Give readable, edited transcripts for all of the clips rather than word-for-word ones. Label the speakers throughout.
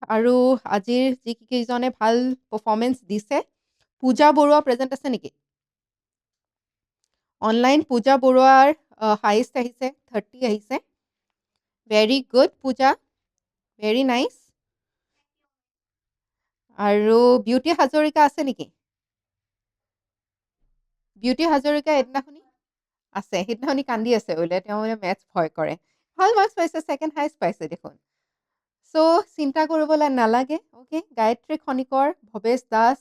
Speaker 1: আৰু আজিৰ যিকেইজনে ভাল পাৰফৰ্মেন্স দিছে পূজা বৰুৱা প্ৰেজেন্ট আছে নেকি অনলাইন পূজা বৰুৱাৰ হাইয়েষ্ট আহিছে 30 আহিছে ভেৰি গুড পূজা ভেৰি নাইস আৰু বিউটি হাজৰিকা আছে নেকি বিউটি হাজৰিকা এদিনাখনি আছে সেইদিনাখনি কান্দি আছে বোলে তেওঁ মানে মেথছ ভয় কৰে ভাল মাৰ্কছ পাইছে ছেকেণ্ড হাইষ্ট পাইছে দেখোন চ' চিন্তা কৰিব নালাগে অ'কে গায়ত্ৰী খনিকৰ ভৱেশ দাস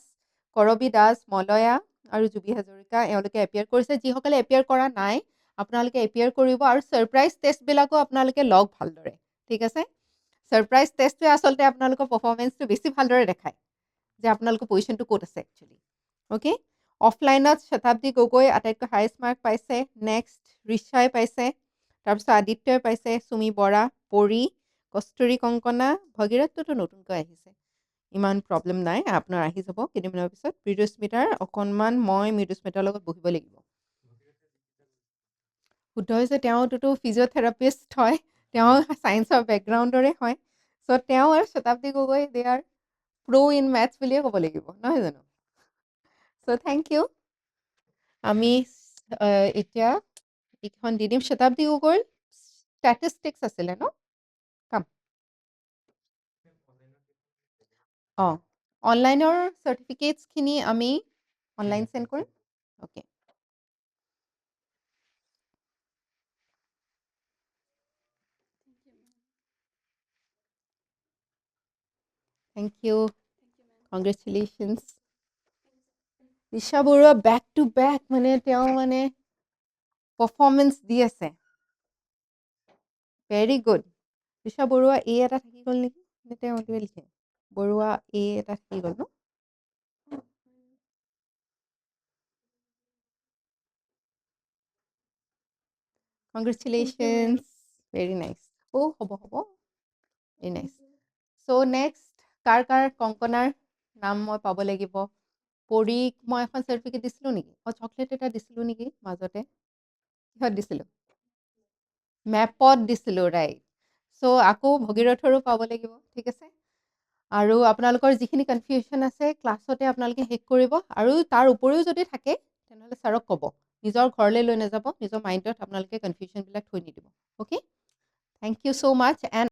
Speaker 1: কৰবী দাস মলয়া আৰু জুবি হাজৰিকা এওঁলোকে এপিয়াৰ কৰিছে যিসকলে এপিয়াৰ কৰা নাই আপোনালোকে এপিয়াৰ কৰিব আৰু ছাৰপ্ৰাইজ টেষ্টবিলাকো আপোনালোকে লওক ভালদৰে ঠিক আছে ছাৰপ্ৰাইজ টেষ্টটোৱে আচলতে আপোনালোকৰ পাৰফৰ্মেঞ্চটো বেছি ভালদৰে দেখায় যে আপোনালোকৰ পজিশ্যনটো ক'ত আছে একচুৱেলি অ'কে অফলাইনত শতাব্দী গগৈ আটাইতকৈ হায়েষ্ট মাৰ্ক পাইছে নেক্সট ৰিচাই পাইছে তাৰপিছত আদিত্যই পাইছে চুমি বৰা পৰি কস্তুৰী কংকনা ভগীৰথটোতো নতুনকৈ আহিছে ইমান প্ৰব্লেম নাই আপোনাৰ আহি যাব কেইদিনমানৰ পিছত মৃদুস্মিতাৰ অকণমান মই মৃদুস্মিতাৰ লগত বহিব লাগিব শুদ্ধ হৈছে তেওঁটোতো ফিজিঅ'থেৰাপিষ্ট হয় তেওঁ ছায়েন্সৰ বেকগ্ৰাউণ্ডৰে হয় চ' তেওঁ আৰু শতাব্দী গগৈ দে আৰ প্ৰ' ইন মেথছ বুলিয়ে ক'ব লাগিব নহয় জানো চ' থেংক ইউ আমি এতিয়া এইখন দি দিম শতাব্দী গগৈৰ ষ্টেটিষ্টিক্স আছিলে ন কাম অঁ অনলাইনৰ চাৰ্টিফিকেটছখিনি আমি অনলাইন চেণ্ড কৰিম okay thank you congratulations Richa Baruah back to back মানে তেওঁ মানে পাৰফৰ্মেঞ্চ দি আছে ভেৰি গুড ৰিচা বৰুৱা এ এটা থাকি গ'ল নেকি নে তেওঁ এইটোৱে লিখে বৰুৱা এ এটা থাকি গ'ল ন কংগ্ৰেচুলেশ্যনছ ভেৰি নাইচ হ'ব ভেৰি নাইচ চ' নেক্সট কাৰ কংকনাৰ নাম মই পাব লাগিব পৰিক মই এখন চাৰ্টিফিকেট দিছিলোঁ নেকি চকলেট এটা দিছিলোঁ নেকি মাজতে কিহত দিছিলোঁ মেপত দিছিলোঁ ৰাইট চ' আকৌ ভগীৰথৰো পাব লাগিব ঠিক আছে আৰু আপোনালোকৰ যিখিনি কনফিউশ্যন আছে ক্লাছতে আপোনালোকে শেষ কৰিব আৰু তাৰ উপৰিও যদি থাকে তেনেহ'লে ছাৰক ক'ব নিজৰ ঘৰলৈ লৈ নাযাব নিজৰ মাইণ্ডত আপোনালোকে কনফিউশ্যনবিলাক থৈ নিদিব okay thank you so' much and